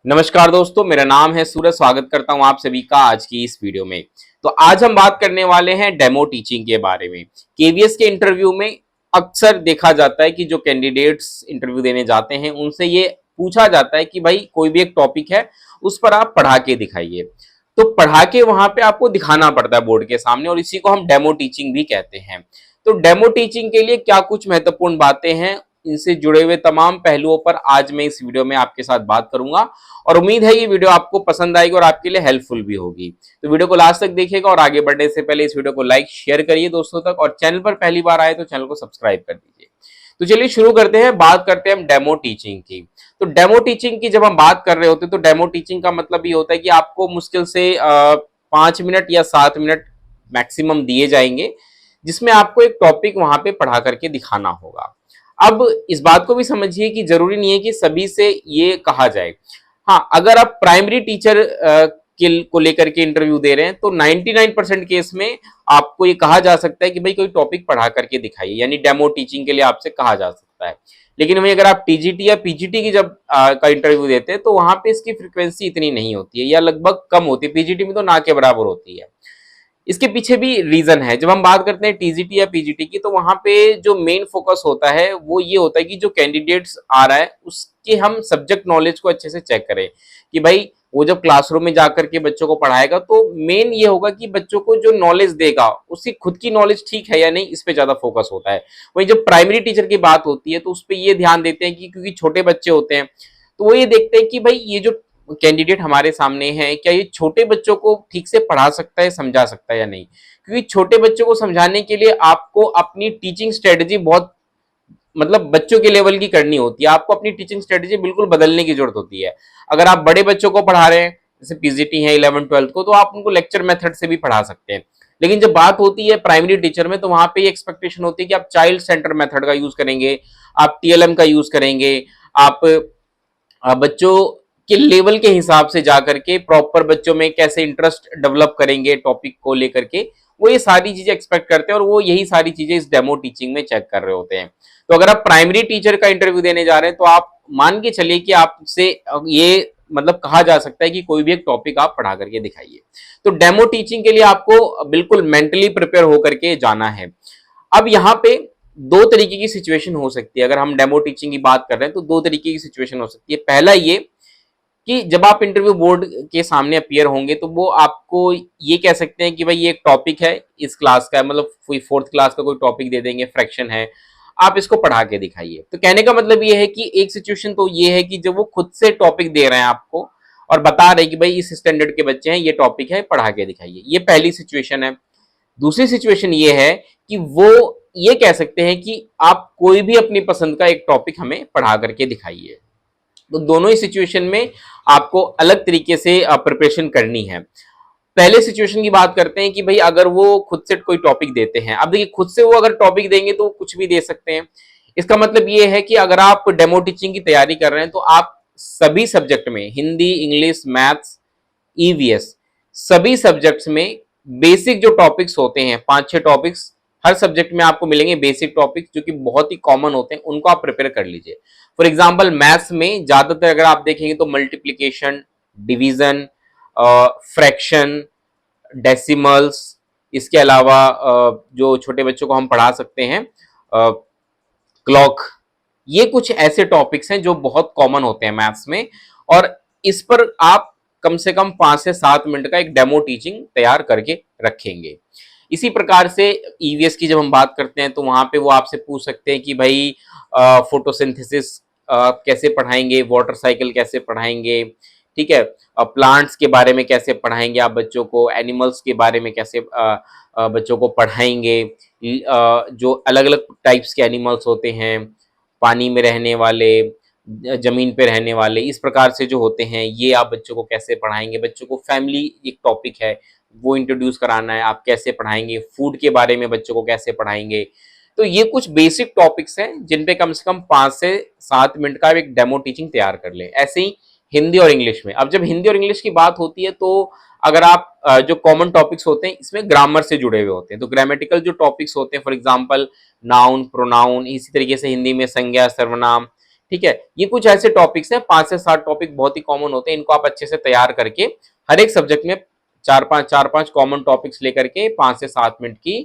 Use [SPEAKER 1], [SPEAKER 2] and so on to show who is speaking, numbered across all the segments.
[SPEAKER 1] नमस्कार दोस्तों, मेरा नाम है सूरज। स्वागत करता हूं आप सभी का आज की इस वीडियो में। तो आज हम बात करने वाले हैं डेमो टीचिंग के बारे में। केवीएस के इंटरव्यू में अक्सर देखा जाता है कि जो कैंडिडेट्स इंटरव्यू देने जाते हैं उनसे ये पूछा जाता है कि भाई कोई भी एक टॉपिक है उस पर आप पढ़ा के दिखाइए। तो पढ़ा के वहां पे आपको दिखाना पड़ता है बोर्ड के सामने, और इसी को हम डेमो टीचिंग भी कहते हैं। तो डेमो टीचिंग के लिए क्या कुछ महत्वपूर्ण बातें हैं, इनसे जुड़े हुए तमाम पहलुओं पर आज मैं इस वीडियो में आपके साथ बात करूंगा, और उम्मीद है ये वीडियो आपको पसंद आएगी और आपके लिए हेल्पफुल भी होगी। तो वीडियो को लास्ट तक देखिएगा, और आगे बढ़ने से पहले इस वीडियो को लाइक शेयर करिए दोस्तों तक, और चैनल पर पहली बार आए तो चैनल को सब्सक्राइब कर दीजिए। तो चलिए शुरू करते हैं, बात करते हैं हम डेमो टीचिंग की। तो डेमो टीचिंग की जब हम बात कर रहे होते हैं तो डेमो टीचिंग का मतलब ये होता है कि आपको मुश्किल से 5 मिनट या 7 मिनट मैक्सिमम दिए जाएंगे, जिसमें आपको एक टॉपिक वहां पे पढ़ा करके दिखाना होगा। अब इस बात को भी समझिए कि जरूरी नहीं है कि सभी से ये कहा जाए। हाँ, अगर आप प्राइमरी टीचर को लेकर के इंटरव्यू दे रहे हैं तो 99% केस में आपको ये कहा जा सकता है कि भाई कोई टॉपिक पढ़ा करके दिखाइए, यानी डेमो टीचिंग के लिए आपसे कहा जा सकता है। लेकिन वहीं अगर आप टीजीटी या पीजीटी की जब का इंटरव्यू देते हैं तो वहां पे इसकी फ्रीक्वेंसी इतनी नहीं होती है, या लगभग कम होती है। पीजीटी में तो ना के बराबर होती है। इसके पीछे भी रीजन है। जब हम बात करते हैं टीजीटी या पीजीटी की, तो वहां पे जो मेन फोकस होता है वो ये होता है कि जो कैंडिडेट्स आ रहा है उसके हम सब्जेक्ट नॉलेज को अच्छे से चेक करें, कि भाई वो जब क्लासरूम में जाकर के बच्चों को पढ़ाएगा तो मेन ये होगा कि बच्चों को जो नॉलेज देगा उसकी खुद की नॉलेज ठीक है या नहीं, इस पे ज्यादा फोकस होता है। वहीं जब प्राइमरी टीचर की बात होती है तो उस पर ये ध्यान देते हैं कि क्योंकि छोटे बच्चे होते हैं, तो वो ये देखते हैं कि भाई ये जो कैंडिडेट हमारे सामने है, क्या ये छोटे बच्चों को ठीक से पढ़ा सकता है, समझा सकता है या नहीं। क्योंकि छोटे बच्चों को समझाने के लिए आपको अपनी टीचिंग स्ट्रेटजी बहुत, मतलब बच्चों के लेवल की करनी होती है। आपको अपनी टीचिंग स्ट्रेटजी बिल्कुल बदलने की जरूरत होती है। अगर आप बड़े बच्चों को पढ़ा रहे हैं, जैसे पीजीटी है 11th-12th को, तो आप उनको लेक्चर मेथड से भी पढ़ा सकते हैं। लेकिन जब बात होती है प्राइमरी टीचर में, तो वहां पे एक्सपेक्टेशन होती है कि आप चाइल्ड सेंटर मेथड का यूज करेंगे, आप टीएलएम का यूज करेंगे, आप बच्चों के लेवल के हिसाब से जाकर के प्रॉपर बच्चों में कैसे इंटरेस्ट डेवलप करेंगे टॉपिक को लेकर के, वो ये सारी चीजें एक्सपेक्ट करते हैं, और वो यही सारी चीजें इस डेमो टीचिंग में चेक कर रहे होते हैं। तो अगर आप प्राइमरी टीचर का इंटरव्यू देने जा रहे हैं तो आप मान के चलिए कि आपसे ये मतलब कहा जा सकता है कि कोई भी एक टॉपिक आप पढ़ा करके दिखाइए। तो डेमो टीचिंग के लिए आपको बिल्कुल मेंटली प्रिपेयर होकर के जाना है। अब यहाँ पे दो तरीके की सिचुएशन हो सकती है। अगर हम डेमो टीचिंग की बात कर रहे हैं तो दो तरीके की सिचुएशन हो सकती है। पहला ये कि जब आप इंटरव्यू बोर्ड के सामने अपीयर होंगे तो वो आपको ये कह सकते हैं कि भाई ये एक टॉपिक है इस क्लास का, मतलब कोई 4th क्लास का कोई टॉपिक दे देंगे, फ्रैक्शन है, आप इसको पढ़ा के दिखाइए। तो कहने का मतलब ये है कि एक सिचुएशन तो ये है कि जब वो खुद से टॉपिक दे रहे हैं आपको और बता रहे हैं कि भाई इस स्टैंडर्ड के बच्चे हैं, ये टॉपिक है, पढ़ा के दिखाइए, ये पहली सिचुएशन है। दूसरी सिचुएशन ये है कि वो ये कह सकते हैं कि आप कोई भी अपनी पसंद का एक टॉपिक हमें पढ़ा करके दिखाइए। तो दोनों ही सिचुएशन में आपको अलग तरीके से प्रिपरेशन करनी है। पहले सिचुएशन की बात करते हैं कि भाई अगर वो खुद से कोई टॉपिक देते हैं। अब देखिए, खुद से वो अगर टॉपिक देंगे तो कुछ भी दे सकते हैं। इसका मतलब ये है कि अगर आप डेमो टीचिंग की तैयारी कर रहे हैं तो आप सभी सब्जेक्ट में, हिंदी, इंग्लिश, मैथ्स, ईवीएस, सभी सब्जेक्ट्स में बेसिक जो टॉपिक्स होते हैं, 5-6 टॉपिक्स हर सब्जेक्ट में आपको मिलेंगे, बेसिक टॉपिक्स जो कि बहुत ही कॉमन होते हैं, उनको आप प्रिपेयर कर लीजिए। फॉर एग्जाम्पल मैथ्स में ज्यादातर अगर आप देखेंगे तो मल्टीप्लीकेशन, डिवीजन, फ्रैक्शन, डेसिमल्स, इसके अलावा जो छोटे बच्चों को हम पढ़ा सकते हैं, क्लॉक, ये कुछ ऐसे टॉपिक्स हैं जो बहुत कॉमन होते हैं मैथ्स में, और इस पर आप कम से कम 5 से 7 मिनट का एक डेमो टीचिंग तैयार करके रखेंगे। इसी प्रकार से ईवीएस की जब हम बात करते हैं तो वहां पे वो आपसे पूछ सकते हैं कि भाई फोटोसिंथेसिस कैसे पढ़ाएंगे, वाटर साइकिल कैसे पढ़ाएंगे, ठीक है, प्लांट्स के बारे में कैसे पढ़ाएंगे आप बच्चों को, एनिमल्स के बारे में कैसे बच्चों को पढ़ाएंगे, जो अलग अलग टाइप्स के एनिमल्स होते हैं, पानी में रहने वाले, जमीन पे रहने वाले, इस प्रकार से जो होते हैं, ये आप बच्चों को कैसे पढ़ाएंगे। बच्चों को फैमिली एक टॉपिक है, वो इंट्रोड्यूस कराना है, आप कैसे पढ़ाएंगे, फूड के बारे में बच्चों को कैसे पढ़ाएंगे। तो ये कुछ बेसिक टॉपिक्स हैं जिन पे कम से कम 5 से 7 मिनट का एक डेमो टीचिंग तैयार कर ले। ऐसे ही हिंदी और इंग्लिश में, अब जब हिंदी और इंग्लिश की बात होती है तो अगर आप जो कॉमन टॉपिक्स होते हैं इसमें ग्रामर से जुड़े हुए होते हैं, तो ग्रामेटिकल जो टॉपिक्स होते हैं, फॉर एग्जांपल नाउन, प्रोनाउन, इसी तरीके से हिंदी में संज्ञा, सर्वनाम, ठीक है। ये कुछ ऐसे टॉपिक्स हैं, 5 से 7 टॉपिक बहुत ही कॉमन होते हैं, इनको आप अच्छे से तैयार करके हर एक सब्जेक्ट में चार पांच कॉमन टॉपिक्स लेकर के 5 से 7 मिनट की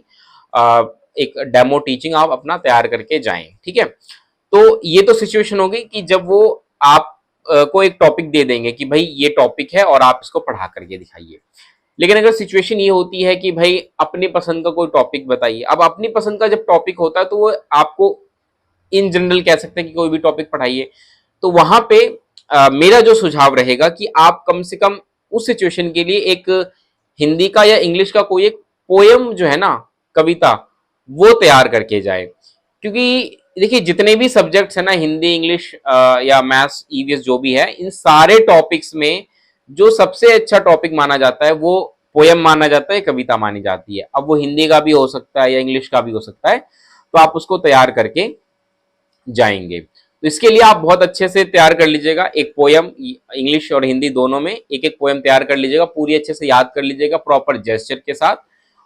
[SPEAKER 1] एक डेमो टीचिंग आप अपना तैयार करके जाएं। ठीक है। तो ये तो सिचुएशन होगी कि जब वो आप को एक टॉपिक दे देंगे कि भाई ये टॉपिक है और आप इसको पढ़ा करके दिखाइए। लेकिन अगर सिचुएशन ये होती है कि भाई अपनी पसंद का कोई टॉपिक बताइए, अब अपनी पसंद का जब टॉपिक होता है तो वो आपको इन जनरल कह सकते हैं कि कोई भी टॉपिक पढ़ाइए, तो वहां पे मेरा जो सुझाव रहेगा कि आप कम से कम उस सिचुएशन के लिए एक हिंदी का या इंग्लिश का कोई एक पोयम जो है ना, कविता, वो तैयार करके जाए। क्योंकि देखिए जितने भी सब्जेक्ट्स है ना, हिंदी, इंग्लिश या मैथ्स, ईवीएस जो भी है, इन सारे टॉपिक्स में जो सबसे अच्छा टॉपिक माना जाता है वो पोयम माना जाता है, कविता मानी जाती है। अब वो हिंदी का भी हो सकता है या इंग्लिश का भी हो सकता है, तो आप उसको तैयार करके जाएंगे। तो इसके लिए आप बहुत अच्छे से तैयार कर लीजिएगा एक पोयम, इंग्लिश और हिंदी दोनों में एक एक पोयम तैयार कर लीजिएगा, पूरी अच्छे से याद कर लीजिएगा प्रॉपर जेस्चर के साथ,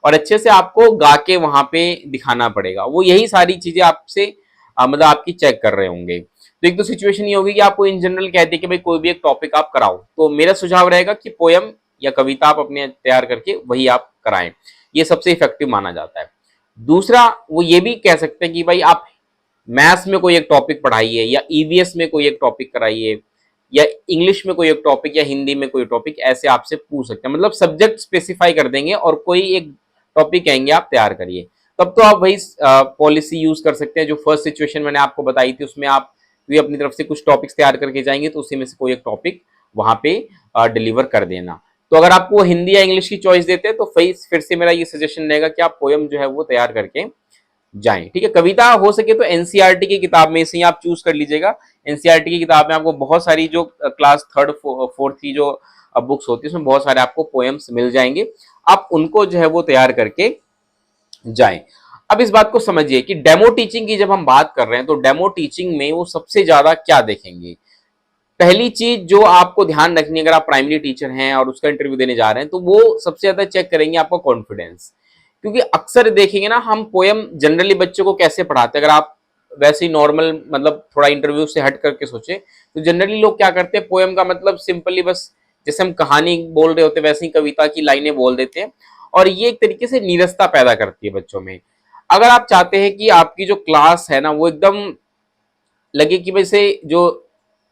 [SPEAKER 1] और अच्छे से आपको गा के वहां पे दिखाना पड़ेगा। वो यही सारी चीजें आपसे मतलब आपकी चेक कर रहे होंगे। तो एक तो सिचुएशन ये होगी कि आपको इन जनरल कहते हैं कि भाई कोई भी एक टॉपिक आप कराओ, तो मेरा सुझाव रहेगा कि पोयम या कविता आप अपने तैयार करके वही आप कराएं, ये सबसे इफेक्टिव माना जाता है। दूसरा वो ये भी कह सकते हैं कि भाई आप मैथ्स में कोई एक टॉपिक पढ़ाइए, या ईवीएस में कोई एक टॉपिक कराइए, या इंग्लिश में कोई एक टॉपिक, या हिंदी में कोई टॉपिक, ऐसे आपसे पूछ सकते हैं। मतलब सब्जेक्ट स्पेसिफाई कर देंगे और कोई एक टॉपिक कहेंगे आप तैयार करिए। तब तो आप वही पॉलिसी यूज कर सकते हैं जो फर्स्ट सिचुएशन मैंने आपको बताई थी, उसमें आप भी अपनी तरफ से कुछ टॉपिक्स तैयार करके जाएंगे, तो उसी में से कोई एक टॉपिक वहां पे डिलीवर कर देना। तो अगर आपको हिंदी या इंग्लिश की चॉइस देते हैं तो फिर से मेरा ये सजेशन रहेगा कि आप पोयम जो है वो तैयार करके जाएं। ठीक है। कविता हो सके तो एनसीईआरटी की किताब में से ही आप चूज कर लीजिएगा। एनसीईआरटी की किताब में आपको बहुत सारी जो क्लास थर्ड फोर्थ की जो बुक्स होती है उसमें बहुत सारे आपको पोएम्स मिल जाएंगे, आप उनको जो है वो तैयार करके जाएं। अब इस बात को समझिए कि डेमो टीचिंग की जब हम बात कर रहे हैं तो डेमो टीचिंग में वो सबसे ज्यादा क्या देखेंगे। पहली चीज जो आपको ध्यान रखनी है, अगर आप प्राइमरी टीचर हैं और उसका इंटरव्यू देने जा रहे हैं, तो वो सबसे ज्यादा चेक करेंगे आपका कॉन्फिडेंस। क्योंकि अक्सर देखेंगे ना हम पोयम जनरली बच्चों को कैसे पढ़ाते हैं, अगर आप वैसे ही नॉर्मल मतलब थोड़ा इंटरव्यू से हट करके सोचे तो जनरली लोग क्या करते हैं, पोयम का मतलब सिंपली बस जैसे हम कहानी बोल रहे होते हैं वैसे ही कविता की लाइनें बोल देते हैं, और ये एक तरीके से नीरसता पैदा करती है बच्चों में। अगर आप चाहते हैं कि आपकी जो क्लास है ना वो एकदम लगे कि वैसे जो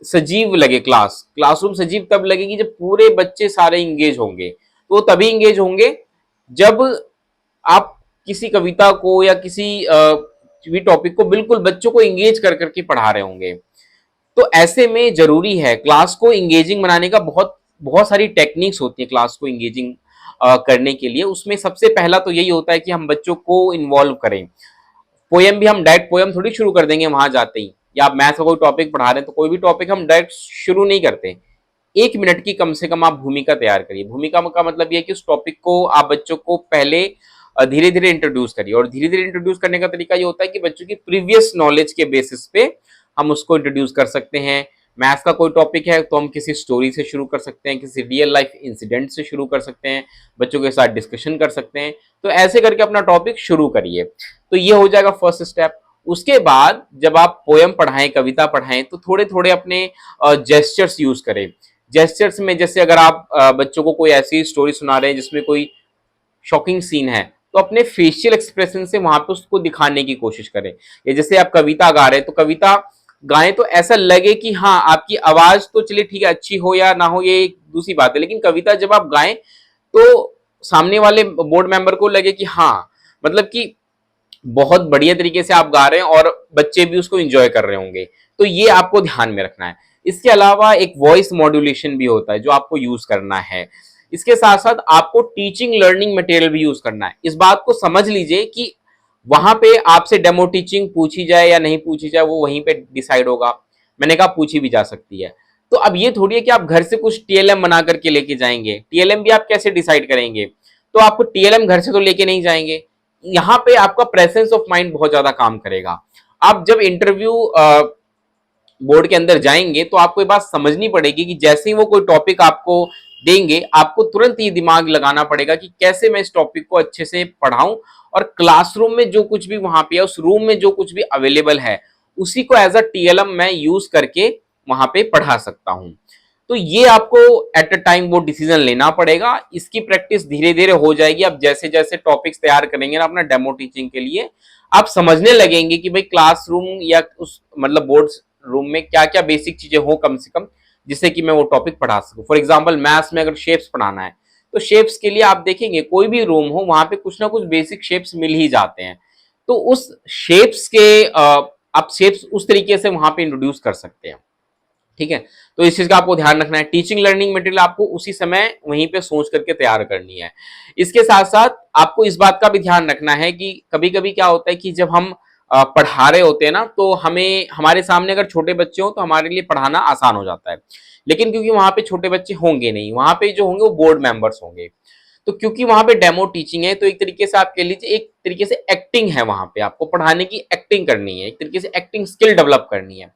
[SPEAKER 1] सजीव लगे, क्लासरूम सजीव तब लगेगी जब पूरे बच्चे सारे इंगेज होंगे। तो वो तभी इंगेज होंगे जब आप किसी कविता को या किसी भी टॉपिक को बिल्कुल बच्चों को इंगेज कर करके पढ़ा रहे होंगे। तो ऐसे में जरूरी है क्लास को इंगेजिंग बनाने का, बहुत बहुत सारी टेक्निक्स होती है क्लास को इंगेजिंग करने के लिए। उसमें सबसे पहला तो यही होता है कि हम बच्चों को इन्वॉल्व करें। पोयम भी हम डायरेक्ट पोयम थोड़ी शुरू कर देंगे वहां जाते ही, या आप मैथ का कोई टॉपिक पढ़ा रहे हैं तो कोई भी टॉपिक हम डायरेक्ट शुरू नहीं करते। 1 मिनट की कम से कम आप भूमिका तैयार करिए। भूमिका का मतलब यह है कि उस टॉपिक को आप बच्चों को पहले धीरे धीरे इंट्रोड्यूस करिए, और धीरे धीरे इंट्रोड्यूस करने का तरीका ये होता है कि बच्चों की प्रीवियस नॉलेज के बेसिस पे हम उसको इंट्रोड्यूस कर सकते हैं। मैथ्स का कोई टॉपिक है तो हम किसी स्टोरी से शुरू कर सकते हैं, किसी रियल लाइफ इंसिडेंट से शुरू कर सकते हैं, बच्चों के साथ डिस्कशन कर सकते हैं। तो ऐसे करके अपना टॉपिक शुरू करिए, तो ये हो जाएगा फर्स्ट स्टेप। उसके बाद जब आप पोयम पढ़ाएं, कविता पढ़ाएं, तो थोड़े थोड़े अपने जेस्चर्स यूज करें। जेस्चर्स में जैसे अगर आप बच्चों को कोई ऐसी स्टोरी सुना रहे हैं जिसमें कोई शॉकिंग सीन है, तो अपने फेशियल एक्सप्रेशन से वहां पे उसको दिखाने की कोशिश करें। या जैसे आप कविता गा रहे हैं तो कविता गाएं तो ऐसा लगे कि हाँ आपकी आवाज तो चलिए ठीक है अच्छी हो या ना हो ये एक दूसरी बात है, लेकिन कविता जब आप गाएं तो सामने वाले बोर्ड मेंबर को लगे कि हाँ मतलब कि बहुत बढ़िया तरीके से आप गा रहे हैं और बच्चे भी उसको एंजॉय कर रहे होंगे। तो ये आपको ध्यान में रखना है। इसके अलावा एक वॉइस मॉड्यूलेशन भी होता है जो आपको यूज करना है। इसके साथ साथ आपको टीचिंग लर्निंग मटेरियल भी यूज करना है। इस बात को समझ लीजिए कि वहां पे आपसे डेमो टीचिंग पूछी जाए या नहीं पूछी जाए वो वहीं पे डिसाइड होगा। मैंने कहा पूछी भी जा सकती है। तो अब ये थोड़ी है कि आप घर से कुछ टीएलएम बना करके लेके जाएंगे। टीएलएम भी आप कैसे डिसाइड करेंगे, तो आपको टीएलएम घर से तो लेके नहीं जाएंगे। यहाँ पे आपका प्रेजेंस ऑफ माइंड बहुत ज्यादा काम करेगा। आप जब इंटरव्यू बोर्ड के अंदर जाएंगे तो आपको ये बात समझनी पड़ेगी कि जैसे ही वो कोई टॉपिक आपको देंगे आपको तुरंत ये दिमाग लगाना पड़ेगा कि कैसे मैं इस टॉपिक को अच्छे से पढ़ाऊं, और क्लासरूम में जो कुछ भी वहां पे है, उस रूम में जो कुछ भी अवेलेबल है उसी को एज अ टीएलएम मैं यूज करके वहां पे पढ़ा सकता हूं। तो ये आपको एट अ टाइम वो डिसीजन लेना पड़ेगा। इसकी प्रैक्टिस धीरे धीरे हो जाएगी। अब जैसे जैसे टॉपिक्स तैयार करेंगे ना अपना डेमो टीचिंग के लिए, आप समझने लगेंगे कि भाई क्लासरूम या उस मतलब बोर्ड रूम में क्या क्या बेसिक चीजें हो कम से कम, जिससे कि मैं वो टॉपिक पढ़ा सकूं। फॉर एग्जाम्पल मैथ्स में अगर शेप्स पढ़ाना है तो शेप्स के लिए आप देखेंगे कोई भी रूम हो वहां पे कुछ ना कुछ बेसिक शेप्स मिल ही जाते हैं। तो उस शेप्स के आप शेप्स उस तरीके से वहां पे इंट्रोड्यूस कर सकते हैं। ठीक है, तो इस चीज का आपको ध्यान रखना है। टीचिंग लर्निंग मटेरियल आपको उसी समय वहीं पे सोच करके तैयार करनी है। इसके साथ साथ आपको इस बात का भी ध्यान रखना है कि कभी कभी क्या होता है कि जब हम पढ़ा रहे होते हैं ना, तो हमें हमारे सामने अगर छोटे बच्चे हो तो हमारे लिए पढ़ाना आसान हो जाता है। लेकिन क्योंकि वहां पे छोटे बच्चे होंगे नहीं, वहां पे जो होंगे वो बोर्ड मेंबर्स होंगे, तो क्योंकि वहां पे डेमो टीचिंग है तो एक तरीके से आप कह लीजिए एक तरीके से एक्टिंग है, वहां पे आपको पढ़ाने की एक्टिंग करनी है, एक तरीके से एक्टिंग स्किल डेवलप करनी है।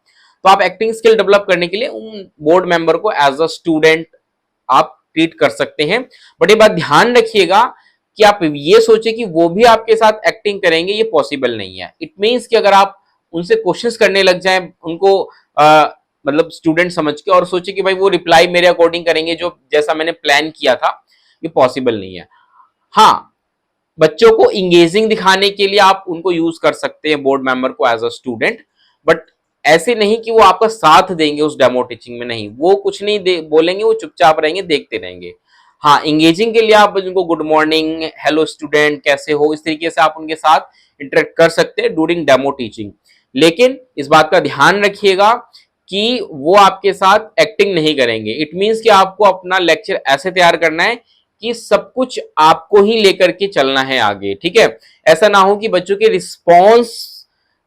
[SPEAKER 1] तो आप एक्टिंग स्किल डेवलप करने के लिए उन बोर्ड मेंबर को एज अ स्टूडेंट आप ट्रीट कर सकते हैं। बट ये बात ध्यान रखिएगा कि आप ये सोचे कि वो भी आपके साथ एक्टिंग करेंगे, ये पॉसिबल नहीं है। इट मीन्स कि अगर आप उनसे क्वेश्चंस करने लग जाएं उनको मतलब स्टूडेंट समझ के, और सोचे कि भाई वो रिप्लाई मेरे अकॉर्डिंग करेंगे जो जैसा मैंने प्लान किया था, ये पॉसिबल नहीं है। हाँ, बच्चों को इंगेजिंग दिखाने के लिए आप उनको यूज कर सकते हैं बोर्ड मेंबर को एज अ स्टूडेंट, बट ऐसे नहीं कि वो आपका साथ देंगे उस डेमो टीचिंग में, नहीं, वो कुछ नहीं बोलेंगे, वो चुपचाप रहेंगे, देखते रहेंगे। हाँ, इंगेजिंग के लिए आप उनको गुड मॉर्निंग, हेलो स्टूडेंट, कैसे हो, इस तरीके से आप उनके साथ इंटरेक्ट कर सकते हैं ड्यूरिंग डेमो टीचिंग। लेकिन इस बात का ध्यान रखिएगा कि वो आपके साथ एक्टिंग नहीं करेंगे। इट मीन्स कि आपको अपना लेक्चर ऐसे तैयार करना है कि सब कुछ आपको ही लेकर के चलना है आगे। ठीक है, ऐसा ना हो कि बच्चों के रिस्पॉन्स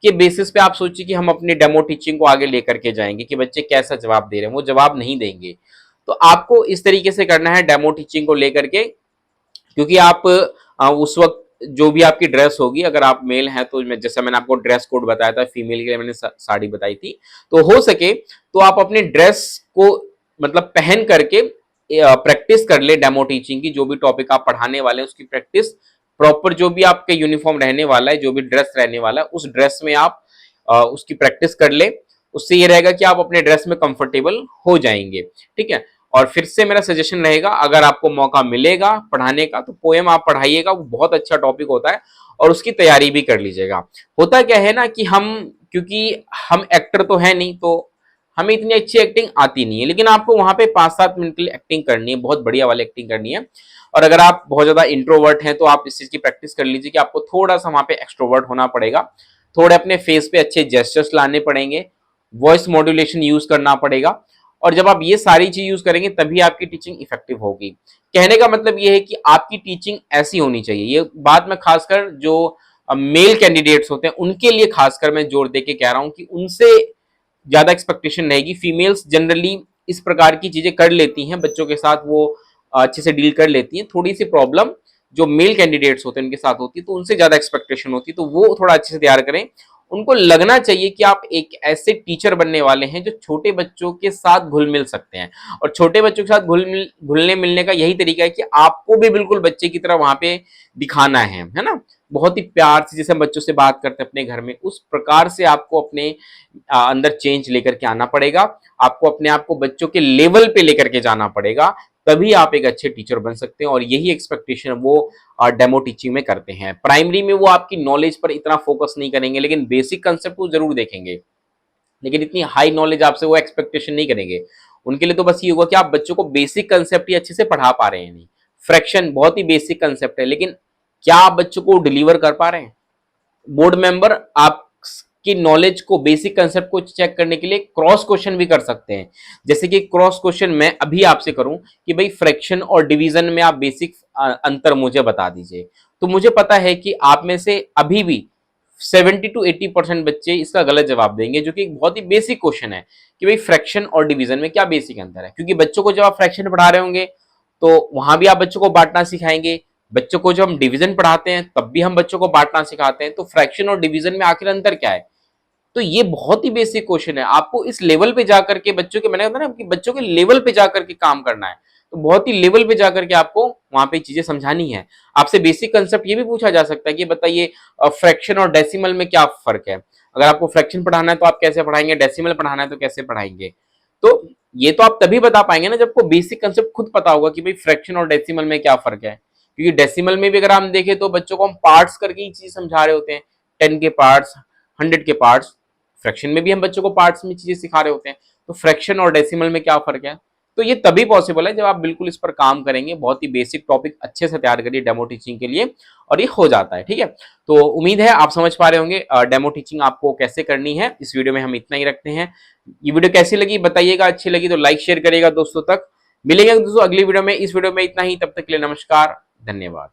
[SPEAKER 1] के बेसिस पे आप सोचिए कि हम अपनी डेमो टीचिंग को आगे लेकर के जाएंगे कि बच्चे कैसा जवाब दे रहे हैं, वो जवाब नहीं देंगे। तो आपको इस तरीके से करना है डेमो टीचिंग को लेकर के, क्योंकि आप उस वक्त जो भी आपकी ड्रेस होगी, अगर आप मेल हैं तो मैं जैसा मैंने आपको ड्रेस कोड बताया था, फीमेल के लिए मैंने साड़ी बताई थी, तो हो सके तो आप अपने ड्रेस को मतलब पहन करके प्रैक्टिस कर ले डेमो टीचिंग की। जो भी टॉपिक आप पढ़ाने वाले हैं उसकी प्रैक्टिस प्रॉपर, जो भी आपके यूनिफॉर्म रहने वाला है, जो भी ड्रेस रहने वाला है, उस ड्रेस में आप उसकी प्रैक्टिस कर ले। उससे ये रहेगा कि आप अपने ड्रेस में कंफर्टेबल हो जाएंगे। ठीक है, और फिर से मेरा सजेशन रहेगा, अगर आपको मौका मिलेगा पढ़ाने का तो पोएम आप पढ़ाइएगा, वो बहुत अच्छा टॉपिक होता है, और उसकी तैयारी भी कर लीजिएगा। होता क्या है ना कि हम, क्योंकि हम एक्टर तो है नहीं, तो हमें इतनी अच्छी एक्टिंग आती नहीं है, लेकिन आपको वहां पे 5-7 मिनट के लिए एक्टिंग करनी है, बहुत बढ़िया वाली एक्टिंग करनी है। और अगर आप बहुत ज्यादा इंट्रोवर्ट हैं तो आप इस चीज की प्रैक्टिस कर लीजिए कि आपको थोड़ा सा वहां पे एक्सट्रोवर्ट होना पड़ेगा, थोड़े अपने फेस पे अच्छे जेस्चर्स लाने पड़ेंगे, वॉइस मॉड्यूलेशन यूज करना पड़ेगा। और जब आप ये सारी चीज यूज करेंगे तभी आपकी टीचिंग इफेक्टिव होगी। कहने का मतलब ये है कि आपकी टीचिंग ऐसी होनी चाहिए। ये बात मैं खासकर जो मेल कैंडिडेट्स होते हैं उनके लिए खासकर मैं जोर दे के कह रहा हूं कि उनसे ज्यादा एक्सपेक्टेशन रहेगी। फीमेल्स जनरली इस प्रकार की चीजें कर लेती हैं, बच्चों के साथ वो अच्छे से डील कर लेती हैं। थोड़ी सी प्रॉब्लम जो मेल कैंडिडेट्स होते हैं उनके साथ होती है, तो उनसे ज्यादा एक्सपेक्टेशन होती है, तो वो थोड़ा अच्छे से तैयार करें। उनको लगना चाहिए कि आप एक ऐसे टीचर बनने वाले हैं जो छोटे बच्चों के साथ घुल मिल सकते हैं। और छोटे बच्चों के साथ घुलने मिलने का यही तरीका है कि आपको भी बिल्कुल बच्चे की तरह वहां पे दिखाना है ना। बहुत ही प्यार से जैसे हम बच्चों से बात करते हैं अपने घर में, उस प्रकार से आपको अपने अंदर चेंज लेकर के आना पड़ेगा। आपको अपने आप को बच्चों के लेवल पे लेकर के जाना पड़ेगा, तभी आप एक अच्छे टीचर बन सकते हैं। और यही एक्सपेक्टेशन वो डेमो टीचिंग में करते हैं। प्राइमरी में वो आपकी नॉलेज पर इतना फोकस नहीं करेंगे, लेकिन बेसिक कंसेप्ट वो जरूर देखेंगे, लेकिन इतनी हाई नॉलेज आपसे वो एक्सपेक्टेशन नहीं करेंगे। उनके लिए तो बस ये होगा कि आप बच्चों को बेसिक कंसेप्ट ही अच्छे से पढ़ा पा रहे हैं। नहीं, फ्रैक्शन बहुत ही बेसिक कंसेप्ट है, लेकिन क्या आप बच्चों को डिलीवर कर पा रहे हैं? बोर्ड मेंबर आपकी नॉलेज को, बेसिक कंसेप्ट को चेक करने के लिए क्रॉस क्वेश्चन भी कर सकते हैं। जैसे कि क्रॉस क्वेश्चन मैं अभी आपसे करूं कि भाई फ्रैक्शन और डिवीजन में आप बेसिक अंतर मुझे बता दीजिए, तो मुझे पता है कि आप में से अभी भी 70 to 80% बच्चे इसका गलत जवाब देंगे, जो कि एक बहुत ही बेसिक क्वेश्चन है कि भाई फ्रैक्शन और डिवीजन में क्या बेसिक अंतर है। क्योंकि बच्चों को जब आप फ्रैक्शन पढ़ा रहे होंगे तो वहां भी आप बच्चों को बांटना सिखाएंगे, बच्चों को जब हम डिवीजन पढ़ाते हैं तब भी हम बच्चों को बांटना सिखाते हैं, तो फ्रैक्शन और डिवीजन में आखिर अंतर क्या है? तो ये बहुत ही बेसिक क्वेश्चन है। आपको इस लेवल पे जाकर के बच्चों के, मैंने बताया ना कि बच्चों के लेवल पे जाकर के काम करना है, तो बहुत ही लेवल पे जाकर के आपको वहां पे चीजें समझानी है। आपसे बेसिक कंसेप्ट ये भी पूछा जा सकता है कि बताइए फ्रैक्शन और डेसिमल में क्या फर्क है। अगर आपको फ्रैक्शन पढ़ाना है तो आप कैसे पढ़ाएंगे, डेसिमल पढ़ाना है तो कैसे पढ़ाएंगे। तो ये तो आप तभी बता पाएंगे ना जब आपको बेसिक कंसेप्ट खुद पता होगा कि भाई फ्रैक्शन और डेसिमल में क्या फर्क है। क्योंकि डेसिमल में भी अगर हम देखें तो बच्चों को हम पार्ट्स करके ही चीज समझा रहे होते हैं, 10 के पार्ट्स, 100 के पार्ट्स। फ्रैक्शन में भी हम बच्चों को पार्ट्स में चीजें सिखा रहे होते हैं। तो फ्रैक्शन और डेसिमल में क्या फर्क है, तो ये तभी पॉसिबल है जब आप बिल्कुल इस पर काम करेंगे। बहुत ही बेसिक टॉपिक अच्छे से तैयार करिए डेमो टीचिंग के लिए, और ये हो जाता है। ठीक है, तो उम्मीद है आप समझ पा रहे होंगे डेमो टीचिंग आपको कैसे करनी है। इस वीडियो में हम इतना ही रखते हैं। ये वीडियो कैसी लगी बताइएगा, अच्छी लगी तो लाइक शेयर करिएगा दोस्तों तक। मिलेंगे दोस्तों अगली वीडियो में। इस वीडियो में इतना ही, तब तक के लिए नमस्कार, धन्यवाद।